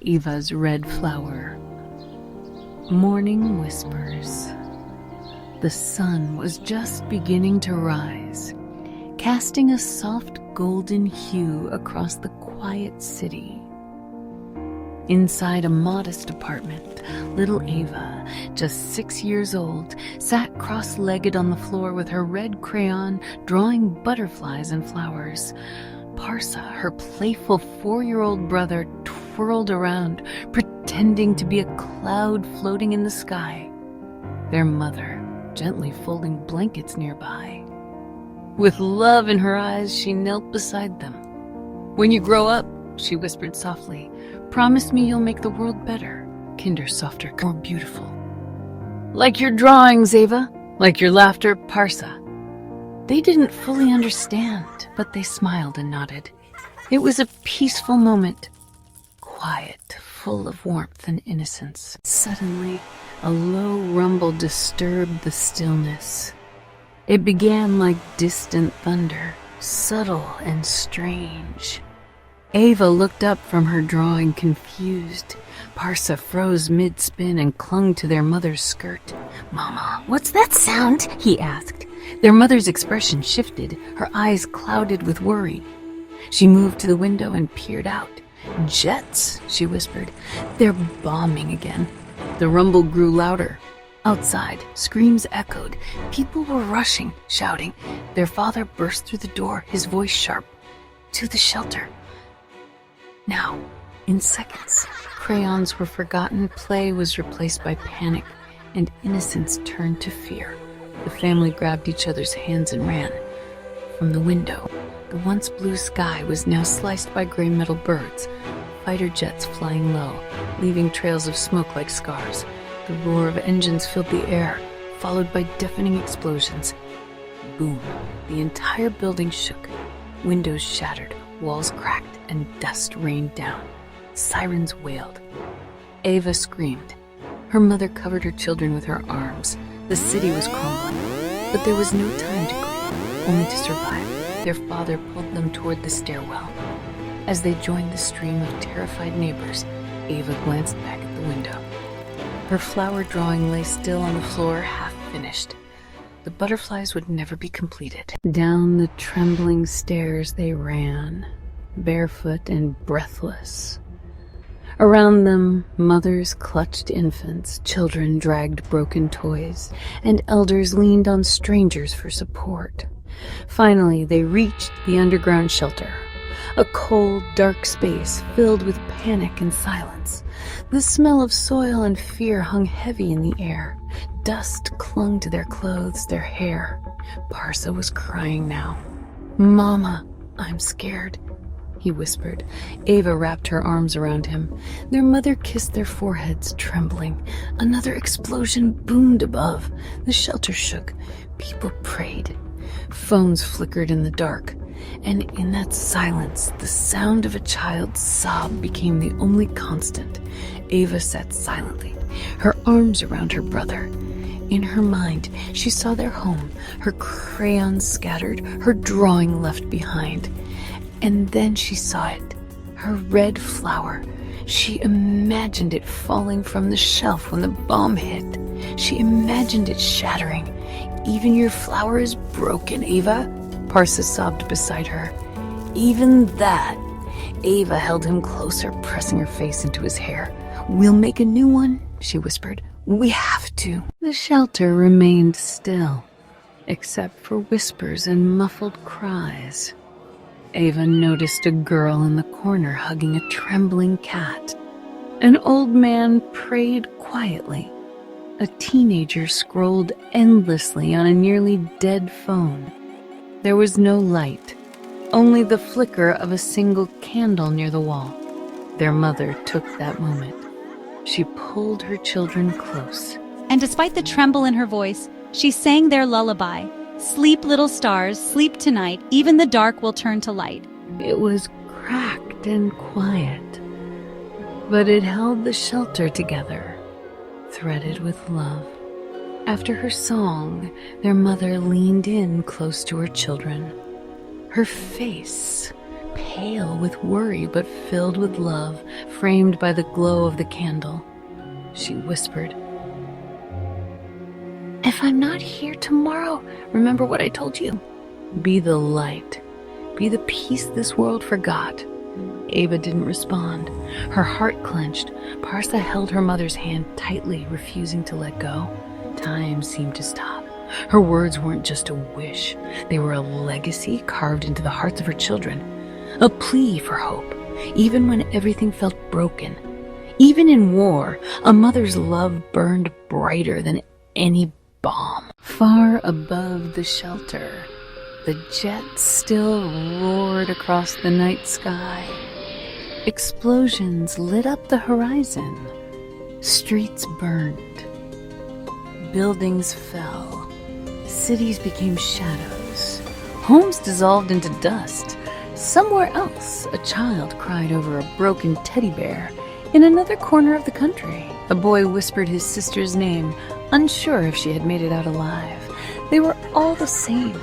Eva's red flower. Morning whispers. The sun was just beginning to rise, casting a soft golden hue across the quiet city. Inside a modest apartment, little Ava, just 6 years old, sat cross-legged on the floor with her red crayon, drawing butterflies and flowers. Parsa, her playful 4-year-old brother, twirled around, pretending to be a cloud floating in the sky. Their mother, gently folding blankets nearby. With love in her eyes, she knelt beside them. "When you grow up," she whispered softly, "promise me you'll make the world better, kinder, softer, more beautiful. Like your drawings, Ava, like your laughter, Parsa." They didn't fully understand, but they smiled and nodded. It was a peaceful moment, quiet, full of warmth and innocence. Suddenly, a low rumble disturbed the stillness. It began like distant thunder, subtle and strange. Ava looked up from her drawing, confused. Parsa froze mid-spin and clung to their mother's skirt. "Mama, what's that sound?" he asked. Their mother's expression shifted, her eyes clouded with worry. She moved to the window and peered out. "Jets," she whispered. "They're bombing again." The rumble grew louder. Outside, screams echoed. People were rushing, shouting. Their father burst through the door, his voice sharp. "To the shelter." Now, in seconds, crayons were forgotten, play was replaced by panic, and innocence turned to fear. The family grabbed each other's hands and ran. From the window, the once blue sky was now sliced by gray metal birds, fighter jets flying low, leaving trails of smoke like scars. The roar of engines filled the air, followed by deafening explosions. Boom! The entire building shook. Windows shattered, walls cracked, and dust rained down. Sirens wailed. Ava screamed. Her mother covered her children with her arms. The city was crumbling, but there was no time to grieve, only to survive. Their father pulled them toward the stairwell. As they joined the stream of terrified neighbors, Ava glanced back at the window. Her flower drawing lay still on the floor, half finished. The butterflies would never be completed. Down the trembling stairs they ran, barefoot and breathless. Around them, mothers clutched infants, children dragged broken toys, and elders leaned on strangers for support. Finally, they reached the underground shelter, a cold, dark space filled with panic and silence. The smell of soil and fear hung heavy in the air. Dust clung to their clothes, their hair. Parsa was crying now. "Mama, I'm scared," he whispered. Ava wrapped her arms around him. Their mother kissed their foreheads, trembling. Another explosion boomed above. The shelter shook. People prayed. Phones flickered in the dark. And in that silence, the sound of a child's sob became the only constant. Ava sat silently, her arms around her brother. In her mind, she saw their home, her crayons scattered, her drawing left behind. And then she saw it, her red flower. She imagined it falling from the shelf when the bomb hit. She imagined it shattering. "Even your flower is broken, Ava," Parsa sobbed beside her. "Even that." Ava held him closer, pressing her face into his hair. "We'll make a new one," she whispered. "We have to." The shelter remained still, except for whispers and muffled cries. Ava noticed a girl in the corner hugging a trembling cat. An old man prayed quietly. A teenager scrolled endlessly on a nearly dead phone. There was no light, only the flicker of a single candle near the wall. Their mother took that moment. She pulled her children close. And despite the tremble in her voice, she sang their lullaby. "Sleep, little stars, sleep tonight. Even the dark will turn to light." It was cracked and quiet, but it held the shelter together, threaded with love. After her song, their mother leaned in close to her children. Her face, pale with worry but filled with love, framed by the glow of the candle. She whispered, "If I'm not here tomorrow, remember what I told you. Be the light. Be the peace this world forgot." Ava didn't respond. Her heart clenched. Parsa held her mother's hand tightly, refusing to let go. Time seemed to stop. Her words weren't just a wish. They were a legacy carved into the hearts of her children. A plea for hope, even when everything felt broken. Even in war, a mother's love burned brighter than any bomb. Far above the shelter, the jets still roared across the night sky. Explosions lit up the horizon. Streets burned. Buildings fell. Cities became shadows. Homes dissolved into dust. Somewhere else, a child cried over a broken teddy bear. In another corner of the country, a boy whispered his sister's name, unsure if she had made it out alive. They were all the same.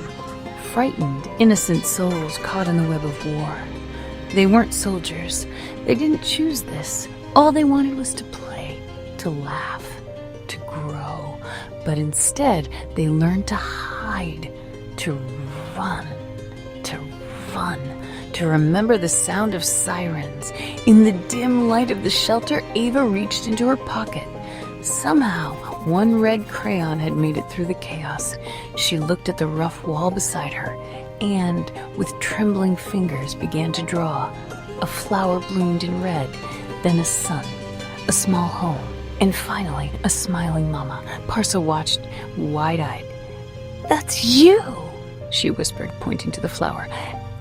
Frightened, innocent souls caught in the web of war. They weren't soldiers. They didn't choose this. All they wanted was to play, to laugh, to grow. But instead, they learned to hide, to run, to remember the sound of sirens. In the dim light of the shelter, Ava reached into her pocket. Somehow, one red crayon had made it through the chaos. She looked at the rough wall beside her and, with trembling fingers, began to draw. A flower bloomed in red, then a sun, a small home, and finally, a smiling mama. Parsa watched, wide-eyed. "That's you," she whispered, pointing to the flower.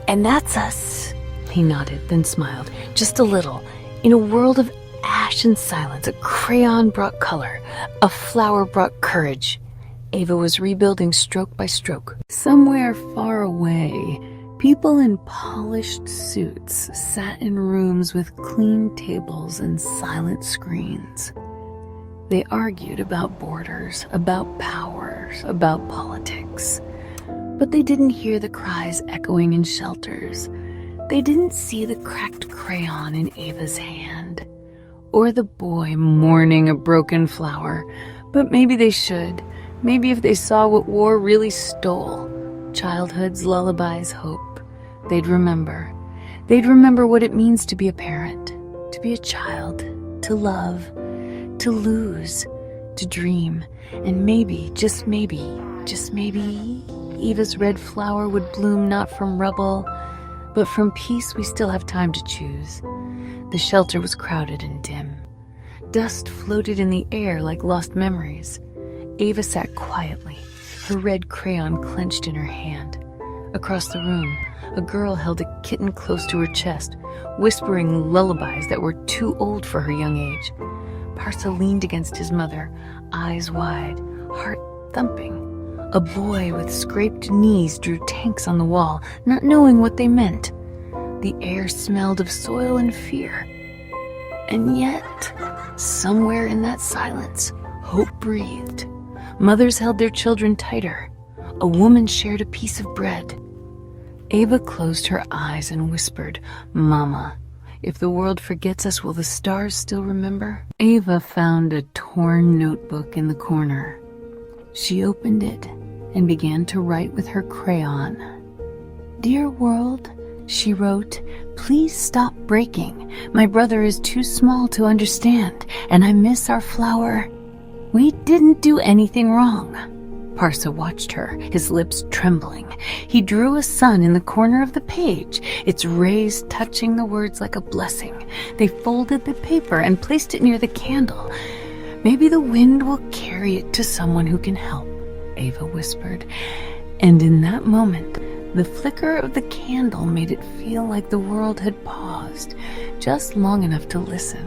"And that's us." He nodded, then smiled, just a little. In a world of ash and silence, a crayon brought color, a flower brought courage. Ava was rebuilding stroke by stroke. Somewhere far away, people in polished suits sat in rooms with clean tables and silent screens. They argued about borders, about powers, about politics. But they didn't hear the cries echoing in shelters. They didn't see the cracked crayon in Ava's hand, or the boy mourning a broken flower. But maybe they should. Maybe if they saw what war really stole, childhood's lullabies, hope, they'd remember. They'd remember what it means to be a parent, to be a child, to love, to lose, to dream. And maybe, just maybe, Eva's red flower would bloom not from rubble, but from peace we still have time to choose. The shelter was crowded and dim. Dust floated in the air like lost memories. Ava sat quietly, her red crayon clenched in her hand. Across the room, a girl held a kitten close to her chest, whispering lullabies that were too old for her young age. Parsa leaned against his mother, eyes wide, heart thumping. A boy with scraped knees drew tanks on the wall, not knowing what they meant. The air smelled of soil and fear. And yet, somewhere in that silence, hope breathed. Mothers held their children tighter. A woman shared a piece of bread. Ava closed her eyes and whispered, "Mama, if the world forgets us, will the stars still remember?" Ava found a torn notebook in the corner. She opened it and began to write with her crayon. "Dear world," she wrote, "please stop breaking. My brother is too small to understand, and I miss our flower. We didn't do anything wrong." Parsa watched her, his lips trembling. He drew a sun in the corner of the page, its rays touching the words like a blessing. They folded the paper and placed it near the candle. "Maybe the wind will carry it to someone who can help," Ava whispered. And in that moment, the flicker of the candle made it feel like the world had paused, just long enough to listen.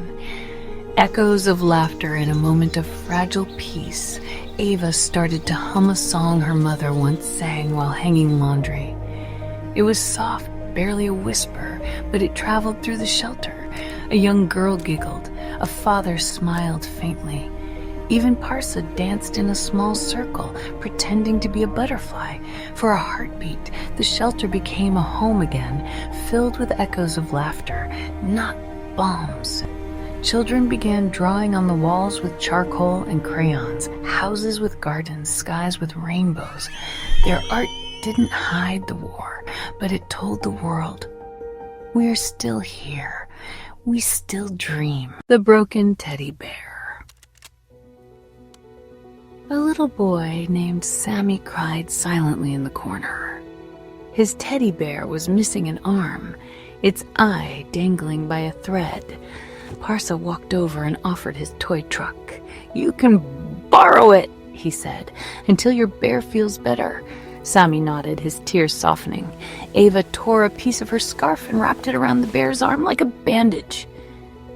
Echoes of laughter in a moment of fragile peace. Ava started to hum a song her mother once sang while hanging laundry. It was soft, barely a whisper, but it traveled through the shelter. A young girl giggled. A father smiled faintly. Even Parsa danced in a small circle, pretending to be a butterfly. For a heartbeat, the shelter became a home again, filled with echoes of laughter, not bombs. Children began drawing on the walls with charcoal and crayons, houses with gardens, skies with rainbows. Their art didn't hide the war, but it told the world, we are still here. We still dream. The broken teddy bear. A little boy named Sammy cried silently in the corner. His teddy bear was missing an arm, its eye dangling by a thread. Parsa walked over and offered his toy truck. "You can borrow it," he said, "until your bear feels better." Sammy nodded, his tears softening. Ava tore a piece of her scarf and wrapped it around the bear's arm like a bandage.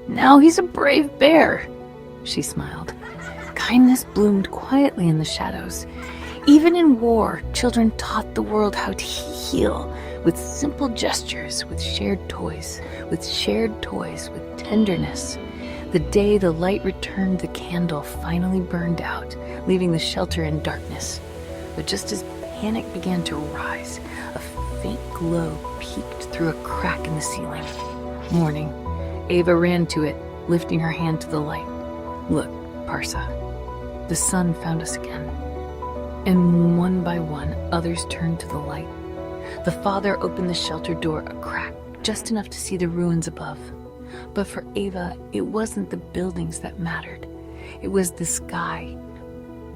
"Now he's a brave bear," she smiled. Kindness bloomed quietly in the shadows. Even in war, children taught the world how to heal with simple gestures, with shared toys, with tenderness. The day the light returned, the candle finally burned out, leaving the shelter in darkness. But just as panic began to rise, a faint glow peeked through a crack in the ceiling. Morning. Ava ran to it, lifting her hand to the light. "Look, Parsa, the sun found us again." And one by one, others turned to the light. The father opened the shelter door a crack, just enough to see the ruins above. But for Ava, it wasn't the buildings that mattered. It was the sky.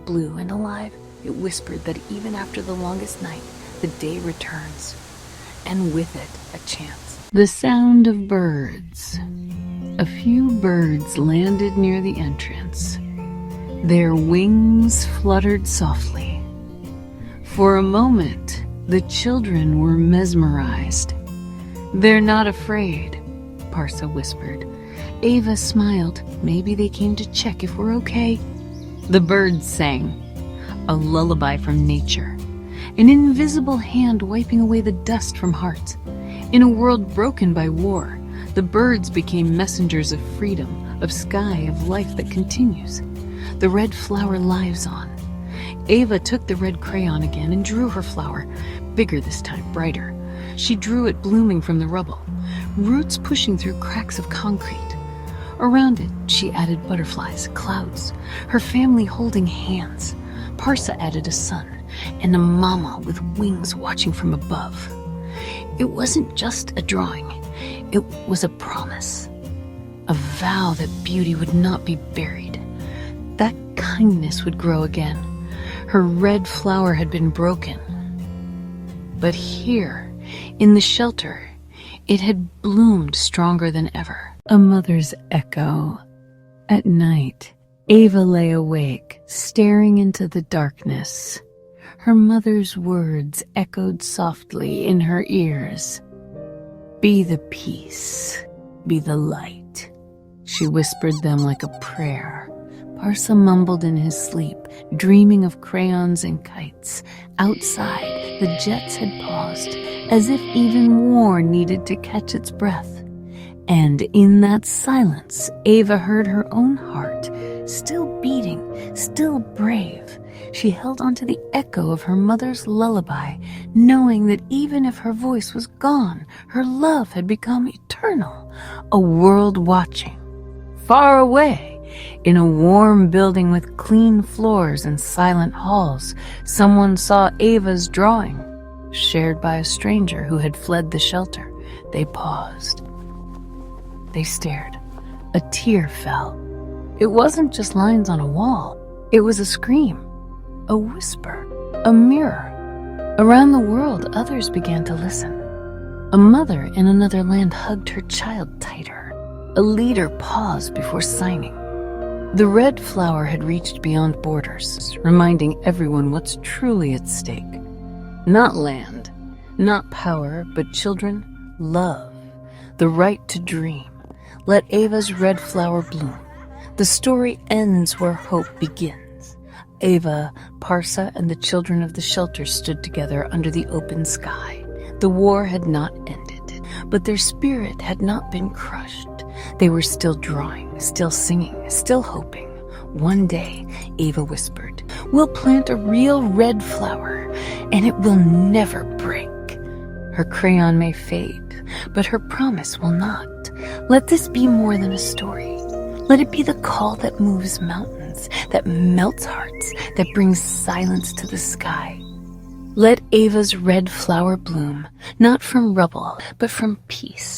Blue and alive, it whispered that even after the longest night, the day returns. And with it, a chance. The sound of birds. A few birds landed near the entrance. Their wings fluttered softly. For a moment, the children were mesmerized. "They're not afraid," Parsa whispered. Ava smiled. "Maybe they came to check if we're okay." The birds sang, a lullaby from nature, an invisible hand wiping away the dust from hearts. In a world broken by war, the birds became messengers of freedom, of sky, of life that continues. The red flower lives on. Ava took the red crayon again and drew her flower, bigger this time, brighter. She drew it blooming from the rubble, roots pushing through cracks of concrete. Around it, she added butterflies, clouds, her family holding hands. Parsa added a sun, and a mama with wings watching from above. It wasn't just a drawing. It was a promise, a vow that beauty would not be buried, that kindness would grow again. Her red flower had been broken, but here, in the shelter, it had bloomed stronger than ever. A mother's echo. At night, Ava lay awake, staring into the darkness. Her mother's words echoed softly in her ears. "Be the peace, be the light." She whispered them like a prayer. Parsa mumbled in his sleep, dreaming of crayons and kites. Outside, the jets had paused, as if even war needed to catch its breath. And in that silence, Ava heard her own heart, still beating, still brave. She held onto the echo of her mother's lullaby, knowing that even if her voice was gone, her love had become eternal, a world watching. Far away, in a warm building with clean floors and silent halls, someone saw Ava's drawing, shared by a stranger who had fled the shelter. They paused. They stared. A tear fell. It wasn't just lines on a wall. It was a scream, a whisper, a mirror. Around the world, others began to listen. A mother in another land hugged her child tighter. A leader paused before signing. The red flower had reached beyond borders, reminding everyone what's truly at stake. Not land, not power, but children, love, the right to dream. Let Ava's red flower bloom. The story ends where hope begins. Ava, Parsa, and the children of the shelter stood together under the open sky. The war had not ended, but their spirit had not been crushed. They were still drawing, still singing, still hoping. One day, Ava whispered, "We'll plant a real red flower, and it will never break." Her crayon may fade, but her promise will not. Let this be more than a story. Let it be the call that moves mountains, that melts hearts, that brings silence to the sky. Let Ava's red flower bloom, not from rubble, but from peace.